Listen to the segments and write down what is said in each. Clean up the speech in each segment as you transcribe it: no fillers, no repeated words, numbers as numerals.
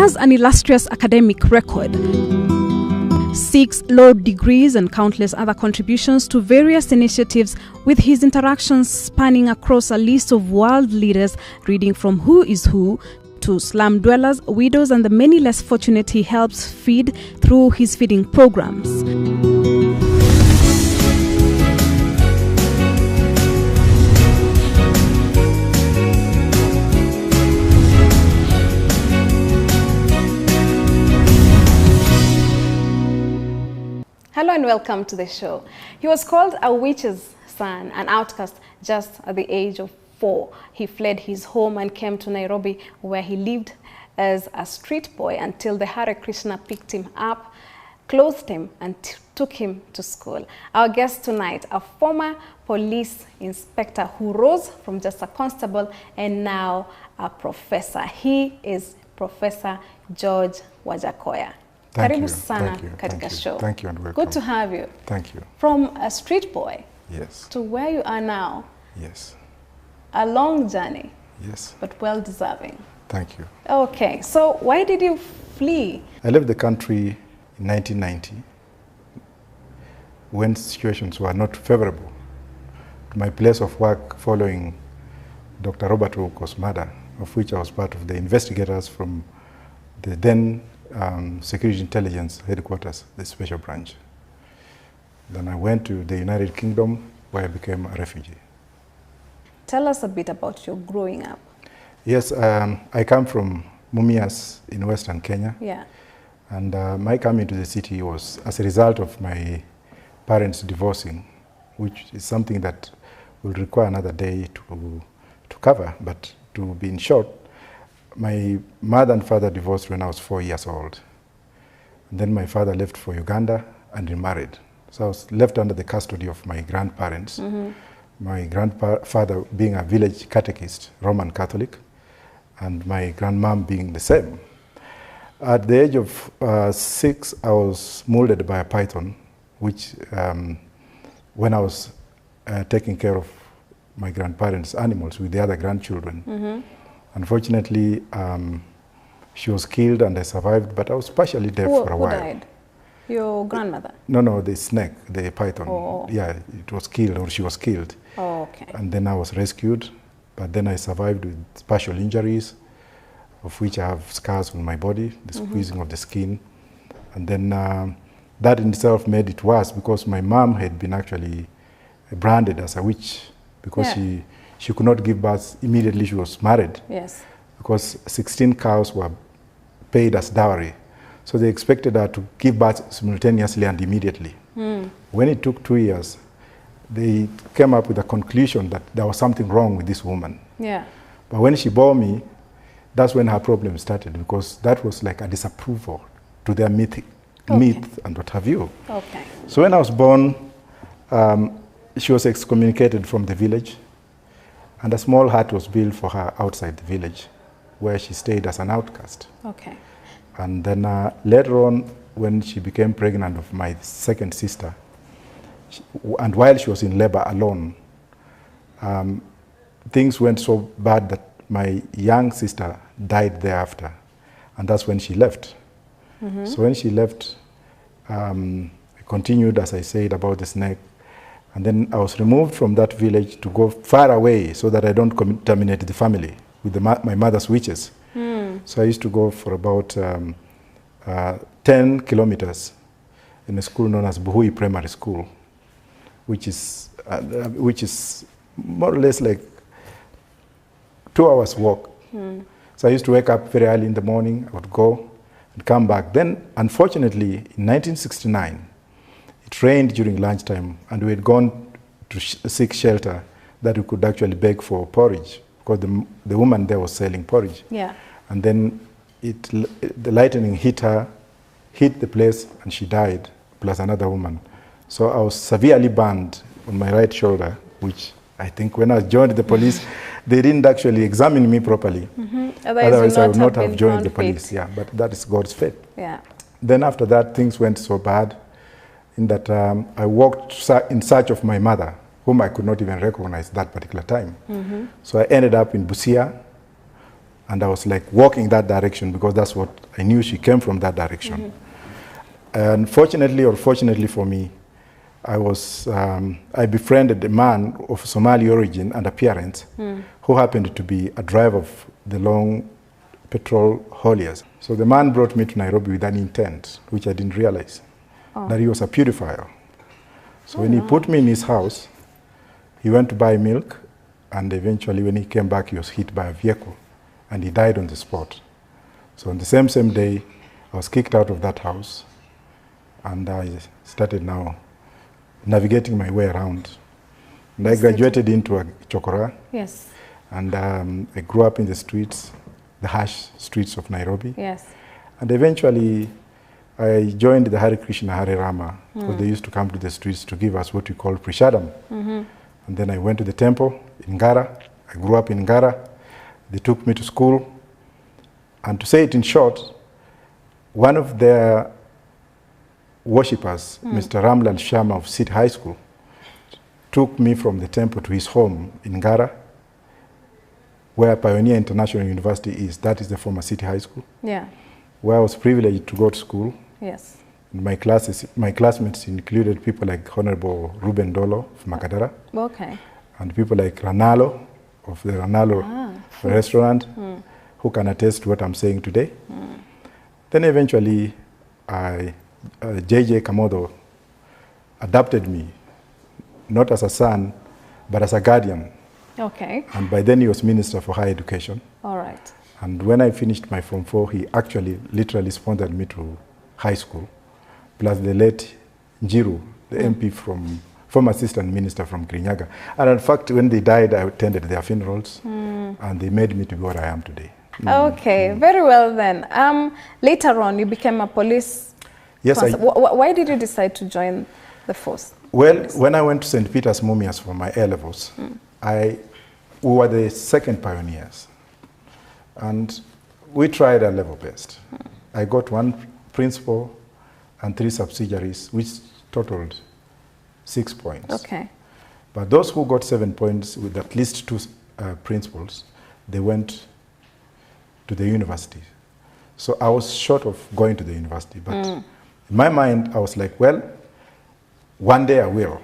has an illustrious academic record. 6 law degrees and countless other contributions to various initiatives, with his interactions spanning across a list of world leaders, reading from who is who to slum dwellers, widows, and the many less fortunate he helps feed through his feeding programs. Hello and welcome to the show. He was called a witch's son, an outcast just at the age of 4. He fled his home and came to Nairobi, where he lived as a street boy until the Hare Krishna picked him up, clothed him, and took him to school. Our guest tonight, a former police inspector who rose from just a constable and now a professor. He is Professor George Wajackoyah. Karibu sana katika show. Thank you and welcome. Good to have you. Thank you. From a street boy, yes, to where you are now. Yes. A long journey. Yes. But well deserving. Thank you. Okay, so why did you flee? I left the country in 1990 when situations were not favorable to my place of work following Dr. Robert Ouko's murder, of which I was part of the investigators from the then Security Intelligence Headquarters, the special branch. Then I went to the United Kingdom, where I became a refugee. Tell us a bit about your growing up. Yes, I come from Mumias in Western Kenya. Yeah. And my coming to the city was as a result of my parents divorcing, which is something that will require another day to cover. But to be in short, my mother and father divorced when I was 4 years old. And then my father left for Uganda and remarried. So I was left under the custody of my grandparents. Mm-hmm. My grandfather being a village catechist, Roman Catholic, and my grandmom being the same. At the age of 6, I was molded by a python, which when I was taking care of my grandparents' animals with the other grandchildren. Mm-hmm. Unfortunately, she was killed and I survived, but I was partially deaf for a while. Who died? Your grandmother? No, the snake, the python. Oh. Yeah, it was killed, or she was killed. Oh, okay. And then I was rescued, but then I survived with partial injuries, of which I have scars on my body, the squeezing of the skin. And then that in itself made it worse because my mom had been actually branded as a witch because she could not give birth immediately she was married. Yes. Because 16 cows were paid as dowry. So they expected her to give birth simultaneously and immediately. Mm. When it took 2 years, they came up with a conclusion that there was something wrong with this woman. Yeah. But when she bore me, that's when her problem started, because that was like a disapproval to their myth and what have you. Okay. So when I was born, she was excommunicated from the village, and a small hut was built for her outside the village, where she stayed as an outcast. Okay. And then later on, when she became pregnant of my second sister, and while she was in labor alone, things went so bad that my young sister died thereafter, and that's when she left. Mm-hmm. So when she left, I continued, as I said, about the snake, and then I was removed from that village to go far away so that I don't contaminate the family with my mother's witches. Mm. So I used to go for about 10 kilometers in a school known as Buhui Primary School, which is more or less like 2 hours walk. Mm. So I used to wake up very early in the morning, I would go and come back. Then, unfortunately, in 1969, it rained during lunchtime, and we had gone to seek shelter that we could actually beg for porridge, because the woman there was selling porridge. Yeah. And then the lightning hit her, hit the place, and she died, plus another woman. So I was severely burned on my right shoulder, which I think when I joined the police, they didn't actually examine me properly. Mm-hmm. Otherwise I would not have joined the police. Yeah, but that is God's fate. Yeah. Then after that, things went so bad in that I walked in search of my mother, whom I could not even recognize that particular time. Mm-hmm. So I ended up in Busia, And I was like walking that direction because that's what I knew. She came from that direction. And fortunately or fortunately for me, I befriended a man of Somali origin and appearance who happened to be a driver of the long petrol hauliers. So the man brought me to Nairobi with an intent, which I didn't realize, that he was a purifier. So when he put me in his house, he went to buy milk, and eventually when he came back, he was hit by a vehicle, and he died on the spot. So on the same day, I was kicked out of that house, and I started now navigating my way around. And I graduated into a chokora. Yes. And I grew up in the streets, the harsh streets of Nairobi. Yes. And eventually, I joined the Hare Krishna, Hare Rama, because they used to come to the streets to give us what we call prashadam. And then I went to the temple in Ngara. I grew up in Ngara. They took me to school. And to say it in short, one of their worshippers, Mr. Ramlal Sharma of City High School, took me from the temple to his home in Ngara, where Pioneer International University is. That is the former City High School. Yeah. Where I was privileged to go to school. Yes. My classmates included people like Honorable Ruben Dolo of Makadara. Okay. And people like Ranalo of the Ranalo restaurant, who can attest to what I'm saying today. Then eventually, J.J. Kamodo adopted me, not as a son, but as a guardian. Okay. And by then he was Minister for Higher Education. All right. And when I finished my Form 4, he actually literally sponsored me to high school, plus the late Njiru, the MP from, former Assistant Minister from Kirinyaga. And in fact, when they died, I attended their funerals, and they made me to be what I am today. Okay, very well then. Later on, you became a police. Yes, why did you decide to join the force? Well, when I went to St. Peter's Mumias for my A-levels, we were the second pioneers. And we tried our level best. I got 1 principal and 3 subsidiaries, which totaled 6 points. Okay. But those who got 7 points with at least 2 principals, they went to the university. So I was short of going to the university. But in my mind, I was like, well, one day I will.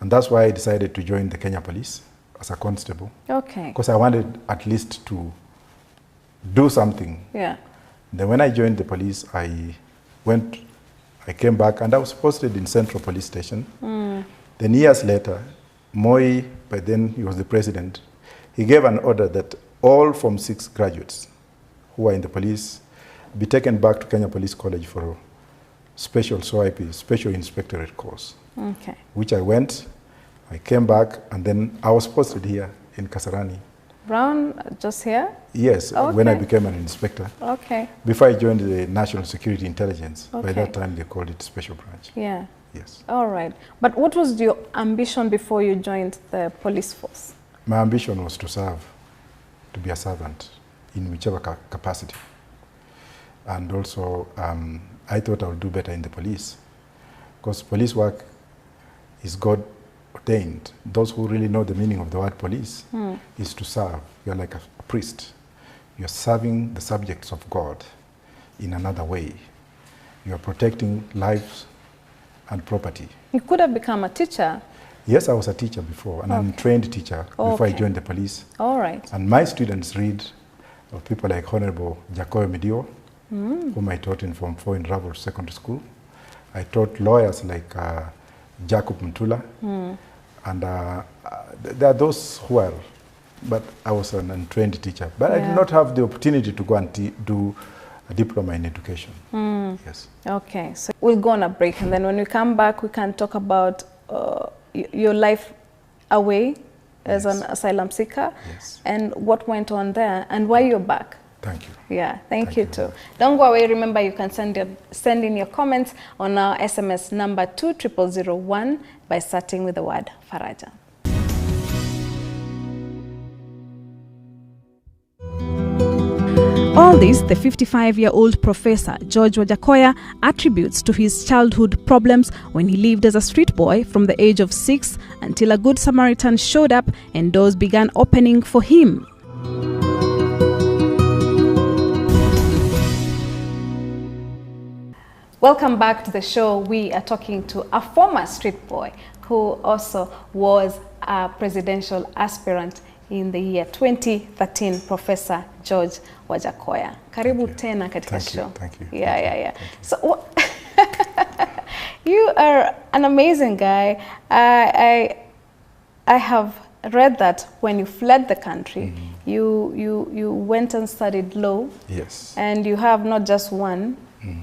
And that's why I decided to join the Kenya Police as a constable. Okay. Because I wanted at least to do something. Yeah. Then when I joined the police, I came back and I was posted in Central Police Station. Then years later, Moi, by then he was the president, he gave an order that all Form 6 graduates who are in the police be taken back to Kenya Police College for special SOIP, special inspectorate course. Okay. Which I went, I came back, and then I was posted here in Kasarani. Brown, just here? Yes, okay. When I became an inspector. Okay. Before I joined the National Security Intelligence. Okay. By that time, they called it Special Branch. Yeah. Yes. All right. But what was your ambition before you joined the police force? My ambition was to serve, to be a servant in whichever capacity. And also, I thought I would do better in the police. Because police work is God ordained. Those who really know the meaning of the word police is to serve. You're like a priest. You're serving the subjects of God in another way. You're protecting lives and property. You could have become a teacher. Yes, I was a teacher before, an untrained teacher before I joined the police. All right. And my students read of people like Honorable Wajackoyah, whom I taught in Form 4 in Ravel Secondary School. I taught lawyers like Jacob Mtula, and there are those who are, but I was an untrained teacher. But I did not have the opportunity to go and do a diploma in education. Yes. Okay, so we'll go on a break, and then when we come back, we can talk about your life away as an asylum seeker, and what went on there, and why you're back. Thank you. Yeah, thank you too. Don't go away. Remember, you can send in your comments on our SMS number 20001 by starting with the word Faraja. All this, the 55-year-old professor, George Wajackoyah, attributes to his childhood problems when he lived as a street boy from the age of 6 until a good Samaritan showed up and doors began opening for him. Welcome back to the show. We are talking to a former street boy who also was a presidential aspirant in the year 2013, Professor George Wajackoyah. Karibu tena katika show. Thank you. Yeah. So you are an amazing guy. I have read that when you fled the country, you went and studied law. Yes. And you have not just one,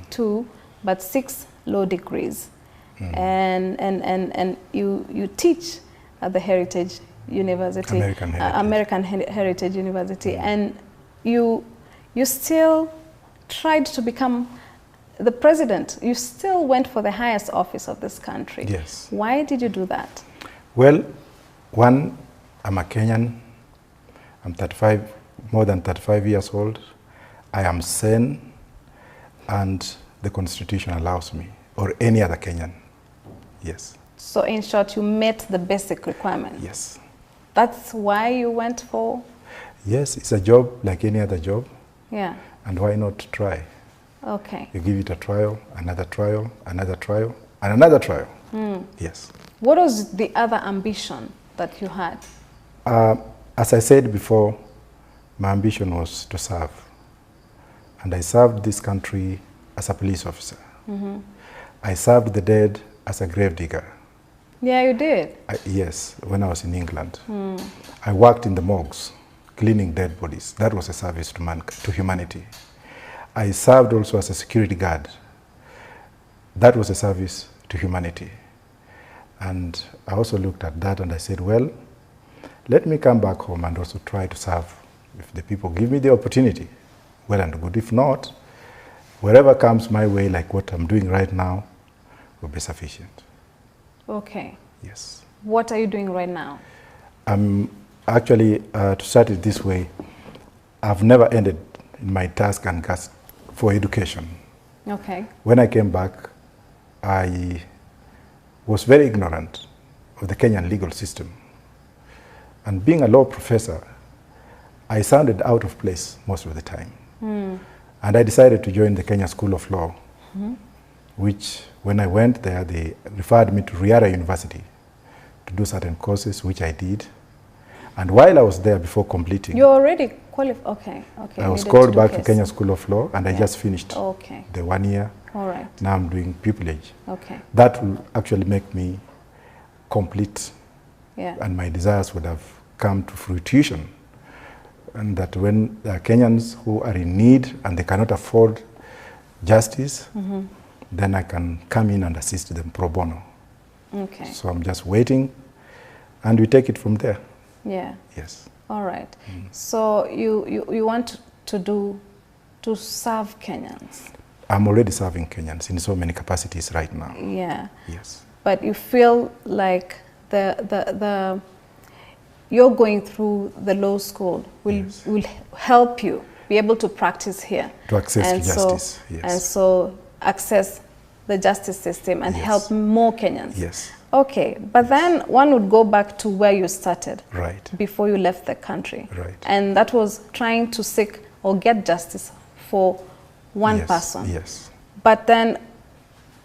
two, but 6 law degrees. And you teach at the Heritage University, American Heritage University, and you still tried to become the president. You still went for the highest office of this country. Yes. Why did you do that? Well, one, I'm a Kenyan. I'm more than 35 years old. I am sane, and the Constitution allows me, or any other Kenyan. Yes. So in short, you met the basic requirements. Yes. That's why you went for? Yes, it's a job like any other job. Yeah. And why not try? Okay. You give it a trial, another trial, another trial, and another trial. Yes. What was the other ambition that you had? As I said before, my ambition was to serve. And I served this country as a police officer. I served the dead as a grave digger. Yeah, you did? Yes, when I was in England. I worked in the morgues, cleaning dead bodies. That was a service to humanity. I served also as a security guard. That was a service to humanity. And I also looked at that and I said, well, let me come back home and also try to serve. If the people give me the opportunity, well and good. If not, wherever comes my way, like what I'm doing right now, will be sufficient. Okay. Yes. What are you doing right now? Actually, to start it this way, I've never ended in my task and task for education. Okay. When I came back, I was very ignorant of the Kenyan legal system. And being a law professor, I sounded out of place most of the time. And I decided to join the Kenya School of Law, which when I went there, they referred me to Riara University to do certain courses, which I did. And while I was there before completing... You're already qualified? Okay. I was called back to Kenya School of Law, and I just finished the 1 year. All right. Now I'm doing pupillage. Okay. That will actually make me complete. Yeah. And my desires would have come to fruition. And that when there are Kenyans who are in need and they cannot afford justice, then I can come in and assist them pro bono. Okay. So I'm just waiting, and we take it from there. Yeah. Yes. All right. So you want to serve Kenyans? I'm already serving Kenyans in so many capacities right now. Yeah. Yes. But you feel like you're going through the law school will help you be able to practice here. To access justice, yes. And so access the justice system and help more Kenyans. Yes. Okay, but then one would go back to where you started. Right. Before you left the country. Right. And that was trying to seek or get justice for one person. Yes. But then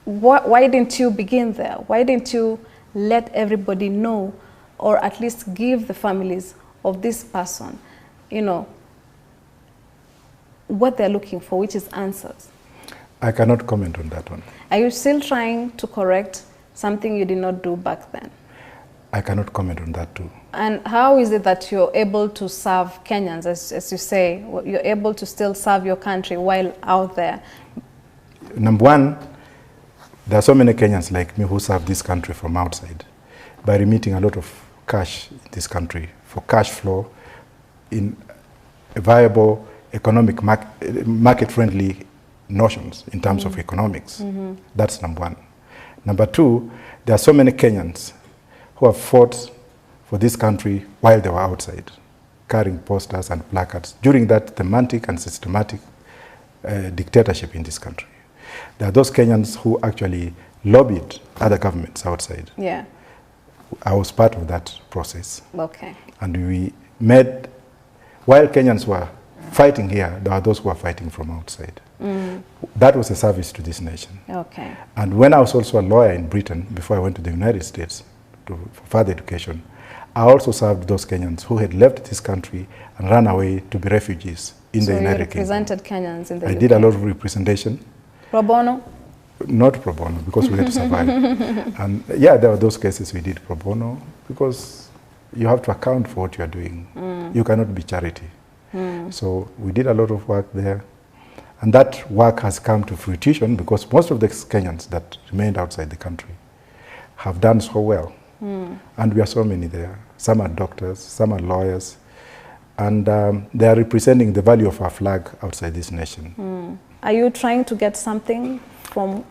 why didn't you begin there? Why didn't you let everybody know, or at least give the families of this person, what they're looking for, which is answers? I cannot comment on that one. Are you still trying to correct something you did not do back then? I cannot comment on that too. And how is it that you're able to serve Kenyans, as you say, you're able to still serve your country while out there? Number one, there are so many Kenyans like me who serve this country from outside by remitting a lot of cash in this country for cash flow in a viable economic market-friendly notions in terms of economics. That's number one. Number two, there are so many Kenyans who have fought for this country while they were outside, carrying posters and placards during that thematic and systematic dictatorship in this country. There are those Kenyans who actually lobbied other governments outside. Yeah. I was part of that process. Okay. And we made, while Kenyans were fighting here, there are those who are fighting from outside. That was a service to this nation. Okay. And when I was also a lawyer in Britain, before I went to the United States for further education, I also served those Kenyans who had left this country and ran away to be refugees in the United Kingdom. So you represented Kenyans in the UK? I did a lot of representation. Pro bono? Not pro bono, because we had to survive. And yeah, there were those cases we did pro bono, because you have to account for what you are doing. You cannot be charity. So we did a lot of work there. And that work has come to fruition because most of the Kenyans that remained outside the country have done so well. And we are so many there. Some are doctors, some are lawyers, and they are representing the value of our flag outside this nation. Are you trying to get something from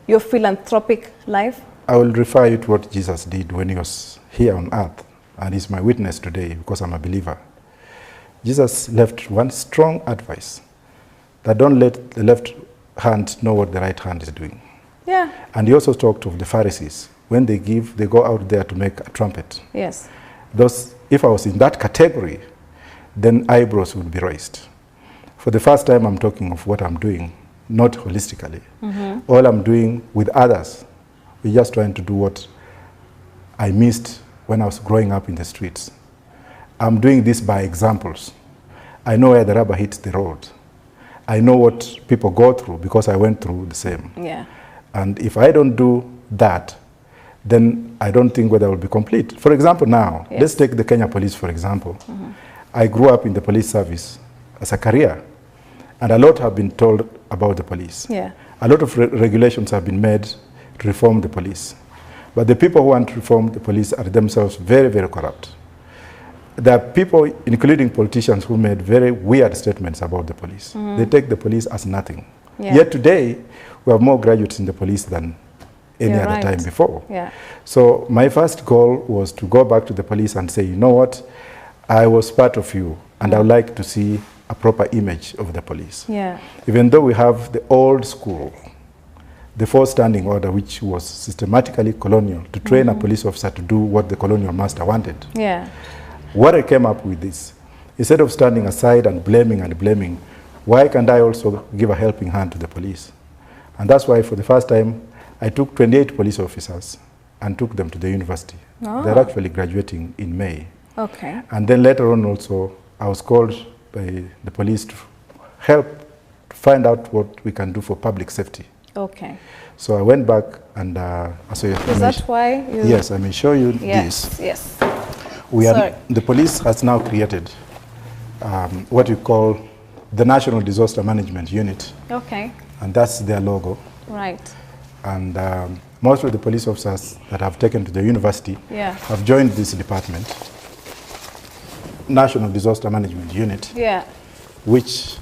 your philanthropic life? I will refer you to what Jesus did when he was here on earth, and he's my witness today because I'm a believer. Jesus left one strong advice, that don't let the left hand know what the right hand is doing. Yeah. And he also talked of the Pharisees. When they give, they go out there to make a trumpet. Yes. Those, if I was in that category, then eyebrows would be raised. For the first time, I'm talking of what I'm doing, not holistically. All I'm doing with others, we're just trying to do what I missed when I was growing up in the streets. I'm doing this by examples. I know where the rubber hits the road. I know what people go through because I went through the same. Yeah. And if I don't do that, then I don't think whether I will be complete. For example, now, let's take the Kenya police, for example. I grew up in the police service as a career, and a lot have been told about the police. Yeah. A lot of regulations have been made to reform the police. But the people who want to reform the police are themselves very, very corrupt. There are people, including politicians, who made very weird statements about the police. They take the police as nothing. Yeah. Yet today, we have more graduates in the police than any other time before. Yeah. So my first goal was to go back to the police and say, you know what, I was part of you, and I would like to see a proper image of the police. Yeah. Even though we have the old school, the fourth standing order, which was systematically colonial, to train a police officer to do what the colonial master wanted. Yeah. What I came up with is, instead of standing aside and blaming, why can't I also give a helping hand to the police? And that's why for the first time, I took 28 police officers and took them to the university. Oh. They're actually graduating in May. Okay. And then later on also, I was called by the police to help find out what we can do for public safety. Okay. So I went back and is that why you... Yes, I may show you this. Yes. The police has now created what you call the National Disaster Management Unit. Okay. And that's their logo. Right. And most of the police officers that have taken to the university have joined this department, National Disaster Management Unit, which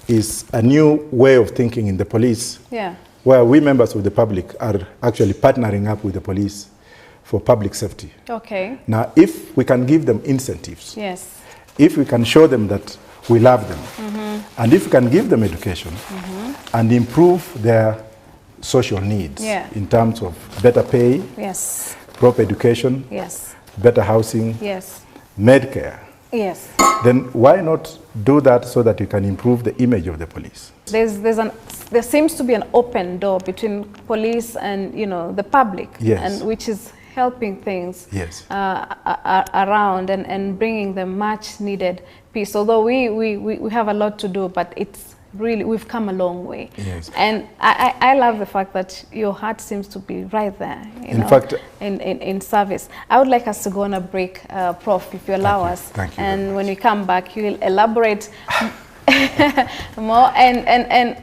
is a new way of thinking in the police, where we members of the public are actually partnering up with the police for public safety. Okay. Now, if we can give them incentives, if we can show them that we love them, and if we can give them education and improve their social needs in terms of better pay, proper education, better housing, Medicare, then why not do that so that you can improve the image of the police? There seems to be an open door between police and the public, and which is helping things around and bringing the much needed peace. Although we have a lot to do, but it's really, we've come a long way. Yes. And I love the fact that your heart seems to be right there, in fact, in service. I would like us to go on a break, Prof, if you allow us. Thank you. And when we come back, you will elaborate more and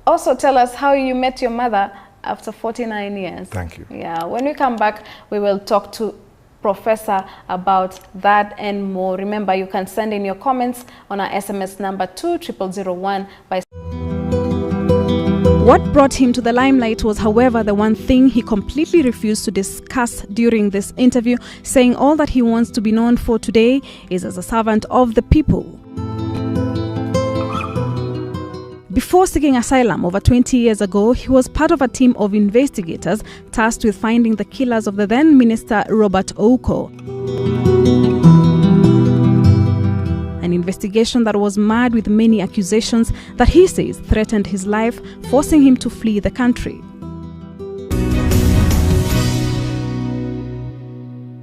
also tell us how you met your mother after 49 years. Thank you. Yeah, when we come back, we will talk to Professor about that and more. Remember, you can send in your comments on our SMS number 20001 by... What brought him to the limelight was, however, the one thing he completely refused to discuss during this interview, saying all that he wants to be known for today is as a servant of the people. Before seeking asylum over 20 years ago, he was part of a team of investigators tasked with finding the killers of the then Minister Robert Ouko. an investigation that was marred with many accusations that he says threatened his life, forcing him to flee the country.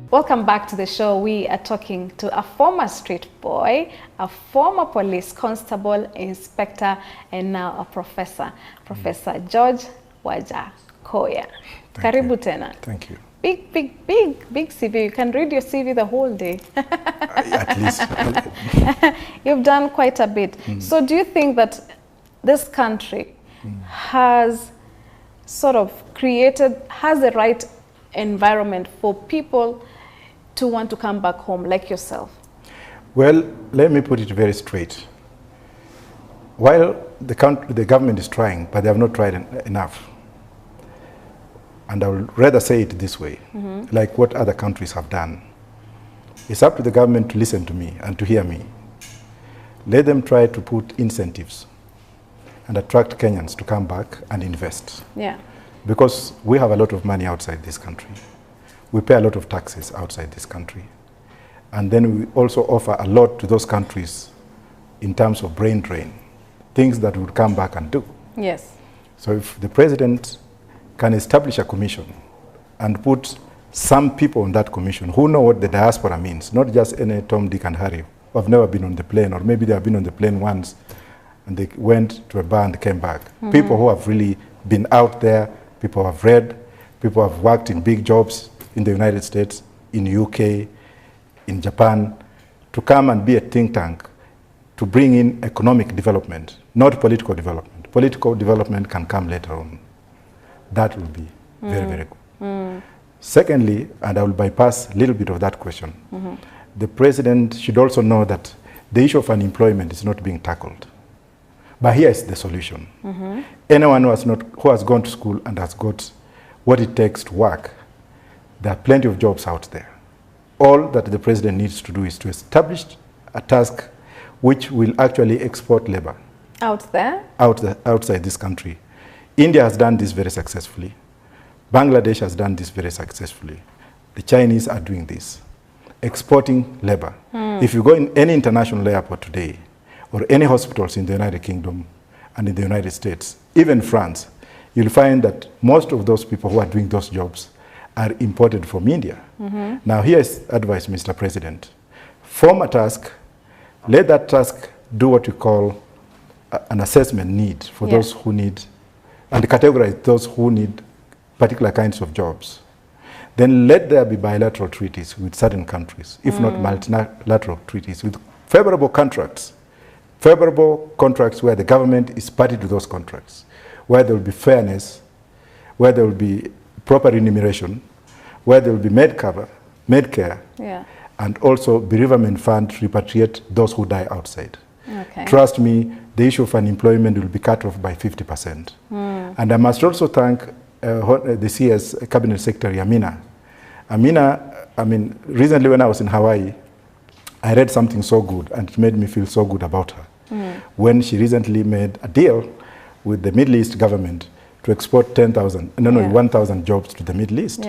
Welcome back to the show. We are talking to a former street boy, a former police constable, inspector, and now a professor, Professor George Wajackoyah. Karibu tena. Thank you. Big CV. You can read your CV the whole day. At least. You've done quite a bit. So do you think that this country has sort of has the right environment for people to want to come back home like yourself? Well, let me put it very straight. While the government is trying, but they have not tried enough. And I would rather say it this way, like what other countries have done. It's up to the government to listen to me and to hear me. Let them try to put incentives and attract Kenyans to come back and invest. Yeah. Because we have a lot of money outside this country. We pay a lot of taxes outside this country. And then we also offer a lot to those countries in terms of brain drain, things that would come back and do. Yes. So if the president can establish a commission and put some people on that commission who know what the diaspora means, not just any Tom, Dick, and Harry who have never been on the plane, or maybe they have been on the plane once and they went to a bar and came back. People who have really been out there, people who have read, people who have worked in big jobs in the United States, in UK, in Japan, to come and be a think tank to bring in economic development, not political development. Political development can come later on. That will be very, very good. Secondly, and I will bypass a little bit of that question, the president should also know that the issue of unemployment is not being tackled. But here is the solution. Anyone who has gone to school and has got what it takes to work, there are plenty of jobs out there. All that the president needs to do is to establish a task which will actually export labor. Out there? Outside this country. India has done this very successfully. Bangladesh has done this very successfully. The Chinese are doing this, exporting labor. If you go in any international airport today, or any hospitals in the United Kingdom and in the United States, even France, you'll find that most of those people who are doing those jobs are imported from India. Now here's advice, Mr. President. Form a task, let that task do what you call an assessment need for those who need, and categorize those who need particular kinds of jobs. Then let there be bilateral treaties with certain countries, if not multilateral treaties with favorable contracts where the government is party to those contracts, where there will be fairness, where there will be proper remuneration, where there will be Medcare, and also bereavement fund to repatriate those who die outside. Okay. Trust me, the issue of unemployment will be cut off by 50%. And I must also thank the CS Cabinet Secretary, Amina. Amina, I mean, recently when I was in Hawaii, I read something so good and it made me feel so good about her. When she recently made a deal with the Middle East government to export 1,000 jobs to the Middle East.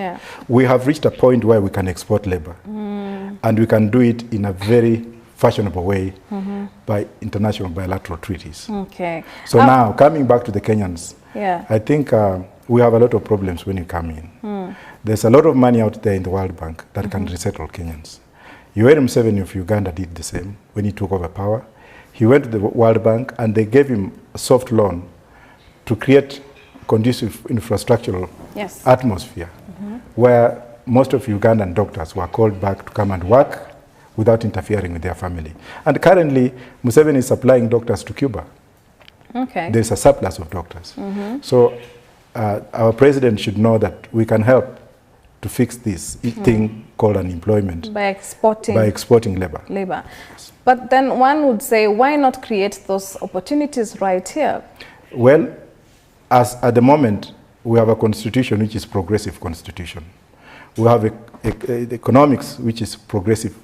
We have reached a point where we can export labor. And we can do it in a very fashionable way by international bilateral treaties. Okay. So now, coming back to the Kenyans, I think we have a lot of problems when you come in. There's a lot of money out there in the World Bank that can resettle Kenyans. Yoweri Museveni of Uganda did the same when he took over power. He went to the World Bank and they gave him a soft loan to create conducive infrastructural atmosphere where most of Ugandan doctors were called back to come and work without interfering with their family. And currently, Museveni is supplying doctors to Cuba. Okay. There's a surplus of doctors. So our president should know that we can help to fix this thing called unemployment by exporting labor. Yes. But then one would say, why not create those opportunities right here? Well, as at the moment, we have a constitution which is progressive constitution. We have economics which is progressive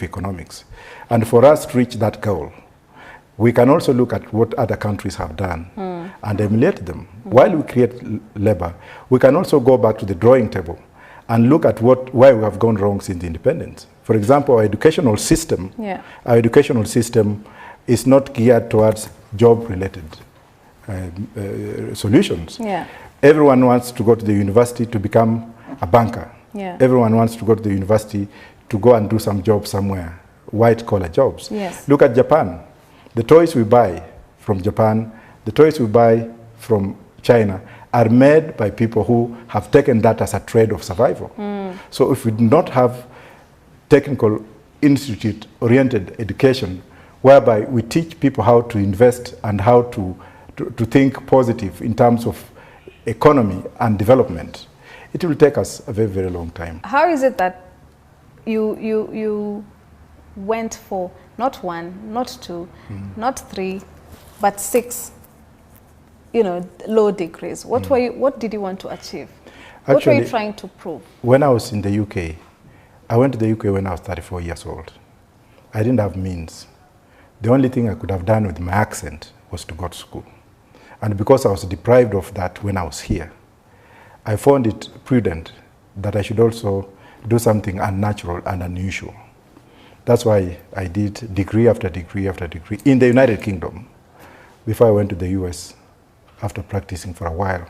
economics. And for us to reach that goal, we can also look at what other countries have done and emulate them. While we create labor, we can also go back to the drawing table and look at why we have gone wrong since the independence. For example, our educational system, is not geared towards job-related solutions. Yeah. Everyone wants to go to the university to become a banker. Yeah. Everyone wants to go to the university to go and do some job somewhere, white-collar jobs. Yes. Look at Japan. The toys we buy from Japan, the toys we buy from China are made by people who have taken that as a trade of survival. So if we do not have technical institute-oriented education, whereby we teach people how to invest and how to think positive in terms of economy and development, it will take us a very, very long time. How is it that you went for not 1, not 2, not 3, but 6, low degrees? What did you want to achieve? Actually, what were you trying to prove? When I was in the UK, I went to the UK when I was 34 years old. I didn't have means. The only thing I could have done with my accent was to go to school. And because I was deprived of that when I was here, I found it prudent that I should also do something unnatural and unusual. That's why I did degree after degree after degree in the United Kingdom before I went to the US after practicing for a while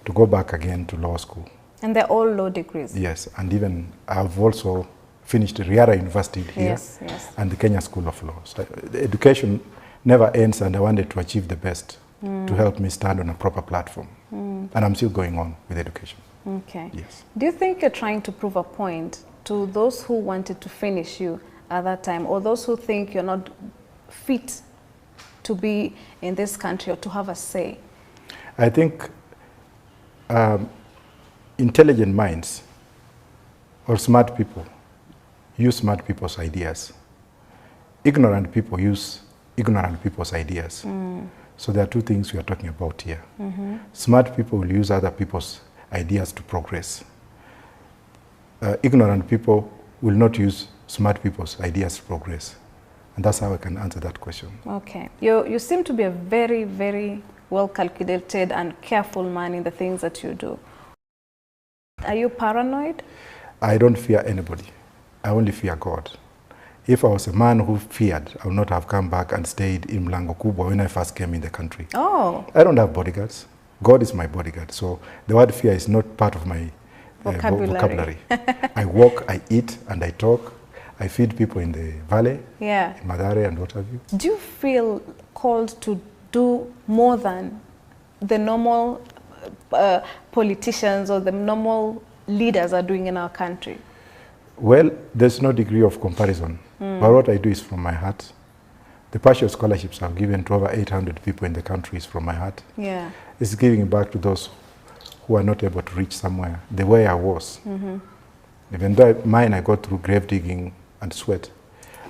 to go back again to law school. And they're all low degrees? Yes, and even I've also finished Riara University here and the Kenya School of Law. So the education never ends, and I wanted to achieve the best to help me stand on a proper platform. And I'm still going on with education. Okay. Yes. Do you think you're trying to prove a point to those who wanted to finish you at that time, or those who think you're not fit to be in this country or to have a say? I think intelligent minds or smart people use smart people's ideas. Ignorant people use ignorant people's ideas. So there are two things we are talking about here. Smart people will use other people's ideas to progress. Ignorant people will not use smart people's ideas to progress. And that's how I can answer that question. Okay. You seem to be a very, very well-calculated and careful man in the things that you do. Are you paranoid? I don't fear anybody. I only fear God. If I was a man who feared, I would not have come back and stayed in Mlango Kubwa when I first came in the country. Oh. I don't have bodyguards. God is my bodyguard. So the word fear is not part of my vocabulary. I walk, I eat, and I talk. I feed people in the valley, in Madare and what have you. Do you feel called to do more than the normal politicians or the normal leaders are doing in our country? Well, there's no degree of comparison, but what I do is from my heart. The partial scholarships I've given to over 800 people in the country is from my heart. Yeah. It's giving back to those who are not able to reach somewhere the way I was. Even though mine I got through grave digging and sweat,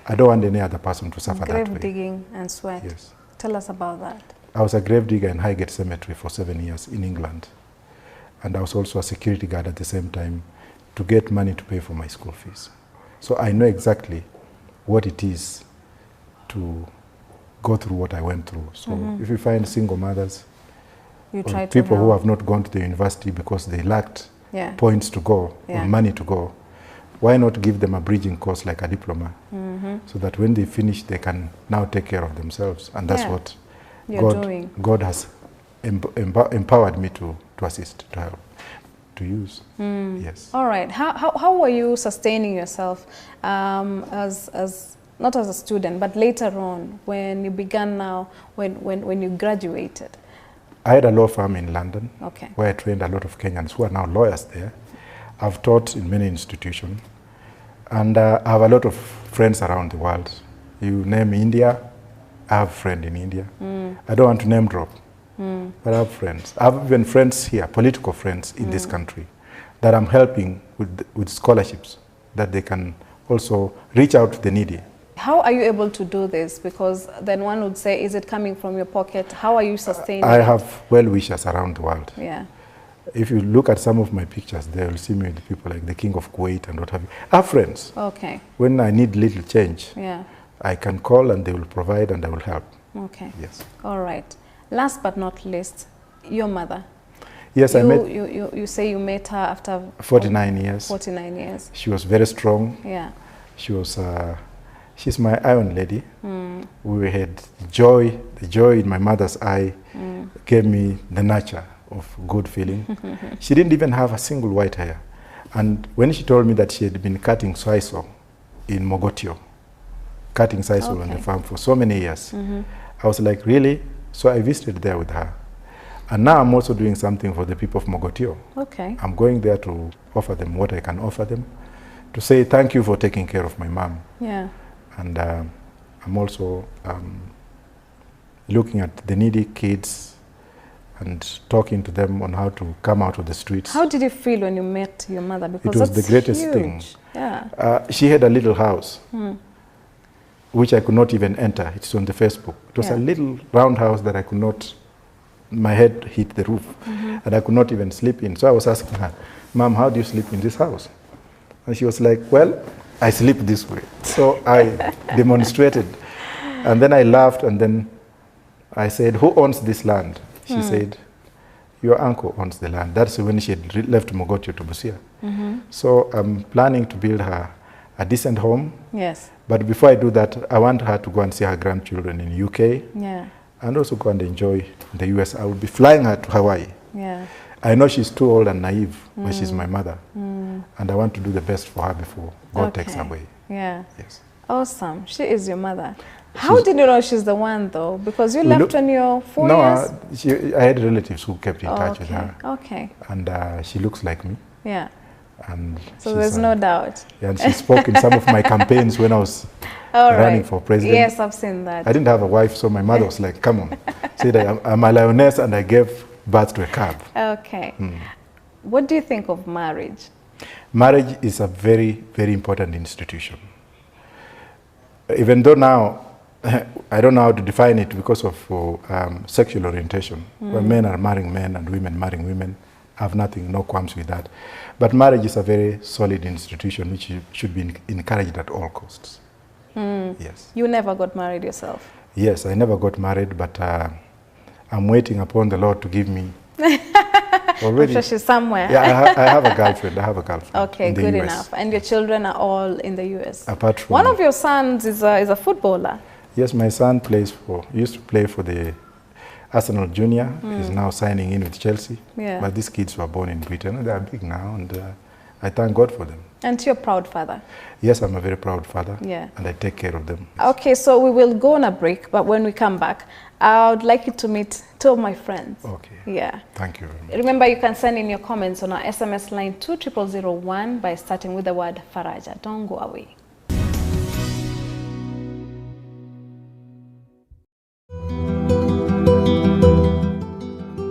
I don't want any other person to suffer that way. Grave digging and sweat. Yes. Tell us about that. I was a grave digger in Highgate Cemetery for 7 years in England. And I was also a security guard at the same time to get money to pay for my school fees. So I know exactly what it is to go through what I went through. So if you find single mothers, or people who have not gone to the university because they lacked points to go or money to go, why not give them a bridging course like a diploma so that when they finish they can now take care of themselves? And that's what God has empowered me to assist, to help, to use. Yes. All right. How were you sustaining yourself as not as a student, but later on when you began now, when you graduated? I had a law firm in London where I trained a lot of Kenyans who are now lawyers there. I've taught in many institutions, and I have a lot of friends around the world. You name India, I have a friend in India. I don't want to name drop, but I have friends. I have even friends here, political friends in this country, that I'm helping with scholarships, that they can also reach out to the needy. How are you able to do this? Because then one would say, is it coming from your pocket? How are you sustaining I have well-wishers around the world. Yeah. If you look at some of my pictures, they will see me with people like the King of Kuwait and what have you. I have friends. Okay. When I need little change, I can call and they will provide and I will help. Okay. Yes. All right. Last but not least, your mother. Yes, I met... You say you met her after... 49 years. 49 years. She was very strong. Yeah. She was... she's my iron lady. We had joy. The joy in my mother's eye gave me the nurture of good feeling. She didn't even have a single white hair. And when she told me that she had been cutting sisal in Mogotio, cutting sisal on the farm for so many years, I was like, really? So I visited there with her. And now I'm also doing something for the people of Mogotio. Okay. I'm going there to offer them what I can offer them, to say thank you for taking care of my mom. Yeah. And I'm also looking at the needy kids and talking to them on how to come out of the streets. How did you feel when you met your mother? Because it was the greatest huge thing. Yeah. She had a little house, which I could not even enter. It's on the Facebook. It was a little round house that I could not, my head hit the roof, and I could not even sleep in. So I was asking her, Mom, how do you sleep in this house? And she was like, well, I sleep this way. So I demonstrated. And then I laughed, and then I said, who owns this land? She said, your uncle owns the land. That's when she had left Mogotio to Busia. So I'm planning to build her a decent home. Yes. But before I do that, I want her to go and see her grandchildren in UK. Yeah. And also go and enjoy the US. I will be flying her to Hawaii. Yeah. I know she's too old and naive, but she's my mother. And I want to do the best for her before God takes her away. Yeah. Yes. Awesome. She is your mother. How did you know she's the one, though? Because you left when you're 4 years? I had relatives who kept in touch with her. Okay. And she looks like me. Yeah. And so there's no doubt. Yeah, and she spoke in some of my campaigns when I was running for president. Yes, I've seen that. I didn't have a wife, so my mother was like, come on. Said, I'm a lioness, and I gave birth to a cub. Okay. What do you think of marriage? Marriage is a very, very important institution. Even though now, I don't know how to define it because of sexual orientation, where men are marrying men and women marrying women. I have nothing, no qualms with that. But marriage is a very solid institution which should be encouraged at all costs. Yes. You never got married yourself? Yes, I never got married, but I'm waiting upon the Lord to give me already. I'm sure she's somewhere. Yeah, I have a girlfriend. Okay, in the good US. enough. And your children are all in the US? Apart from one of your sons is a footballer. Yes, my son used to play for the Arsenal Junior. He's now signing in with Chelsea. Yeah. But these kids were born in Britain. They are big now, and I thank God for them. And you're a proud father? Yes, I'm a very proud father. Yeah. And I take care of them. Okay, so we will go on a break, but when we come back, I would like you to meet two of my friends. Okay. Yeah. Thank you very much. Remember, you can send in your comments on our SMS line 20001 by starting with the word Faraja. Don't go away.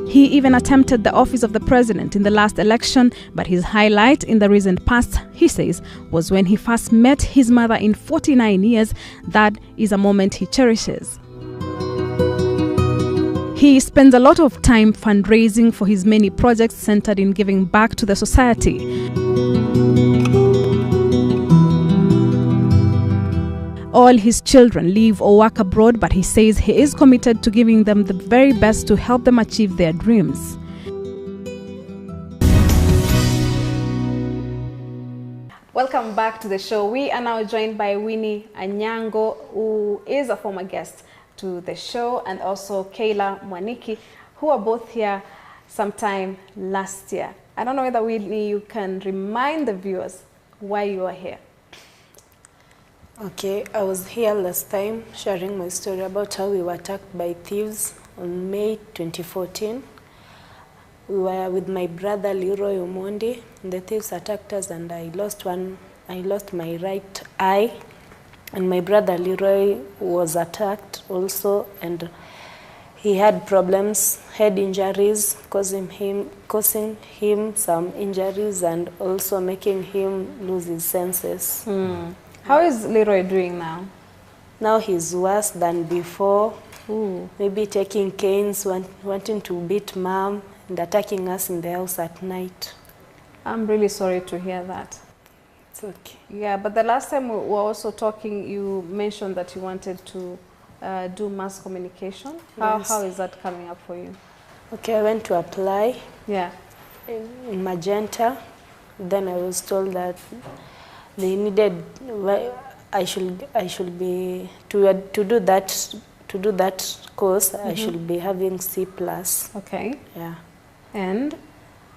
He even attempted the office of the president in the last election, but his highlight in the recent past, he says, was when he first met his mother in 49 years. That is a moment he cherishes. He spends a lot of time fundraising for his many projects centered in giving back to the society. All his children live or work abroad, but he says he is committed to giving them the very best to help them achieve their dreams. Welcome back to the show. We are now joined by Winnie Anyango, who is a former guest to the show, and also Kayla Mwaniki, who are both here sometime last year. I don't know whether, Winnie, you can remind the viewers why you are here. Okay, I was here last time sharing my story about how we were attacked by thieves on May 2014. We were with my brother Leroy Omondi, and the thieves attacked us, and I lost my right eye, and my brother Leroy was attacked also, and he had problems, head injuries, causing him some injuries and also making him lose his senses. How is Leroy doing now? Now he's worse than before. Ooh. Maybe taking canes, wanting to beat mom, and attacking us in the house at night. I'm really sorry to hear that. It's okay. Yeah, but the last time we were also talking, you mentioned that you wanted to do mass communication. Yes. How is that coming up for you? Okay, I went to apply Yeah. in Magenta. Then I was told that they needed, I should be, to do that course, I should be having C+. Okay. Yeah. And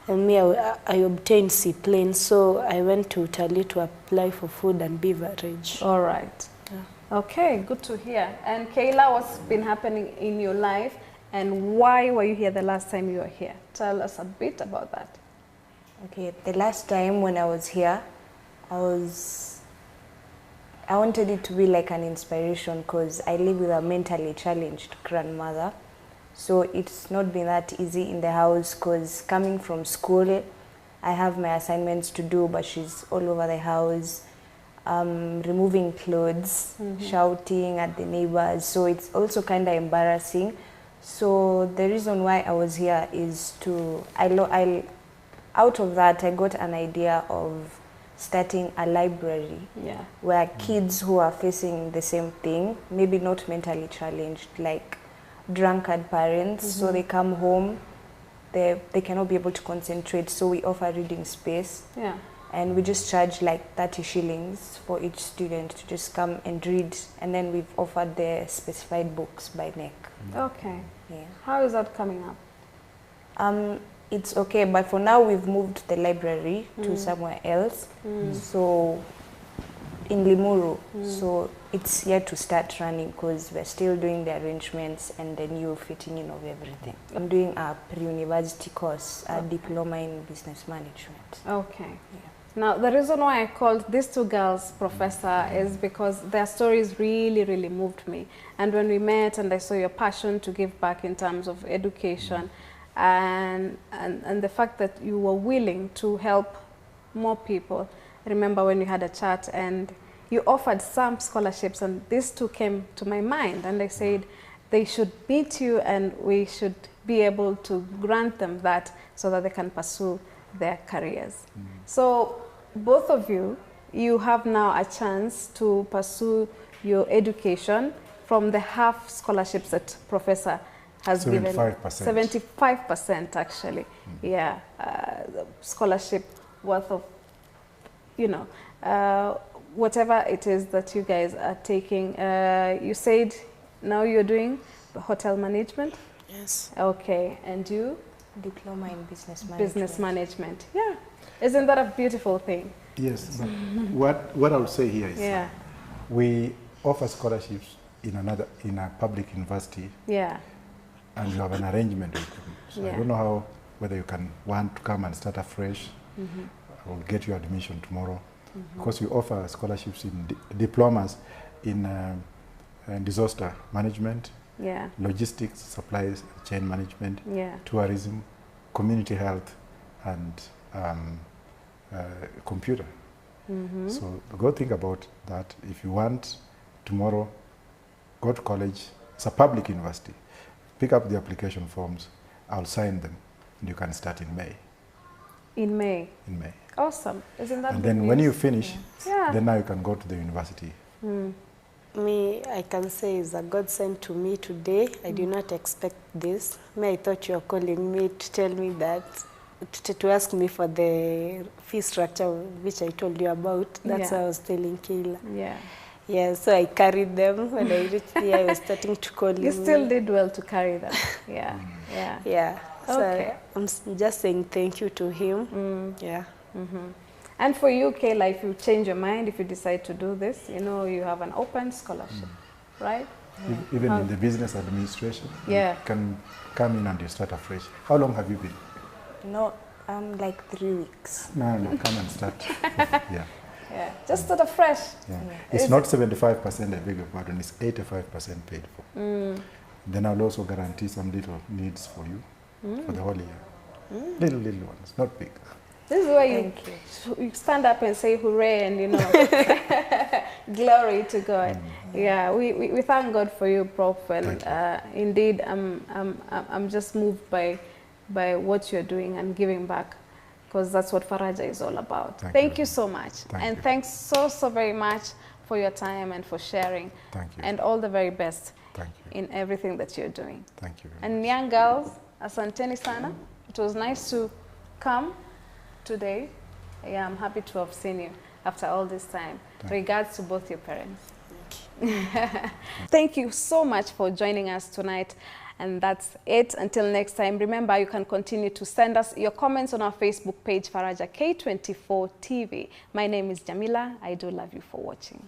And me, I obtained C plain, so I went to Italy to apply for food and beverage. all right. Yeah. Okay, good to hear. And Kayla, what's been happening in your life and why were you here the last time you were here? Tell us a bit about that. Okay, the last time when I was here, I wanted it to be like an inspiration because I live with a mentally challenged grandmother. So it's not been that easy in the house because coming from school, I have my assignments to do, but she's all over the house, removing clothes, shouting at the neighbors. So it's also kind of embarrassing. So the reason why I was here is out of that, I got an idea of starting a library where kids who are facing the same thing, maybe not mentally challenged, like drunkard parents, so they come home, they cannot be able to concentrate, so we offer reading space. Yeah. And we just charge like 30 shillings for each student to just come and read, and then we've offered the specified books by neck. Okay. Yeah. How is that coming up? It's okay, but for now we've moved the library to somewhere else. So in Limuru, so it's yet to start running because we're still doing the arrangements and the new fitting in of everything. I'm doing a pre-university course, a diploma in business management. Okay. Yeah. Now, the reason why I called these two girls Professor is because their stories really, really moved me. And when we met and I saw your passion to give back in terms of education and the fact that you were willing to help more people. I remember when we had a chat and you offered some scholarships and these two came to my mind and I said they should meet you and we should be able to grant them that so that they can pursue their careers. So both of you, you have now a chance to pursue your education from the half scholarships that Professor has 75%. given. 75% actually. Yeah, scholarship worth of, you know, whatever it is that you guys are taking. You said now you're doing hotel management? Yes. Okay, and you? Diploma in business management. Business management. Yeah. Isn't that a beautiful thing? Yes, but what I'll say here is we offer scholarships in a public university. Yeah. And you have an arrangement with them. So I don't know whether you can want to come and start afresh. I will get you admission tomorrow. Because we offer scholarships in diplomas in disaster management, logistics, supplies, chain management, tourism, community health, and computer. So go think about that. If you want tomorrow, go to college. It's a public university. Pick up the application forms. I'll sign them, and you can start in May. In May? In May. Awesome. Isn't that And good then news? when you finish, then now you can go to the university. Me, I can say is a godsend to me today. I did not expect this. I thought you were calling me to tell me that, to ask me for the fee structure, which I told you about. That's why I was telling Kayla. Yeah. Yeah, so I carried them. When I reached here, I was starting to call you. Still did well to carry them. Yeah, yeah. Yeah. Okay. So I'm just saying thank you to him. Yeah. And for you, Kayla, if you change your mind, if you decide to do this, you know, you have an open scholarship, right? Even in the business administration, you can come in and you start afresh. How long have you been? No, like 3 weeks. No, come and start. Yeah, just start afresh. It's not 75%, I beg your pardon, it's 85% paid for. Then I'll also guarantee some little needs for you for the whole year. Little ones, not big. This is where you stand up and say hooray and, you know, glory to God. Yeah, we thank God for you, Prof. And indeed, I'm just moved by what you're doing and giving back, because that's what Faraja is all about. Thank you so much. And thanks so very much for your time and for sharing. Thank you. And all the very best in everything that you're doing. Thank you. And young girls, Asanteni sana. It was nice to come today. Yeah, I'm happy to have seen you after all this time. Regards to both your parents. Thank you so much for joining us tonight. And that's it. Until next time, remember you can continue to send us your comments on our Facebook page, Faraja K24 TV. My name is Jamila. I do love you for watching.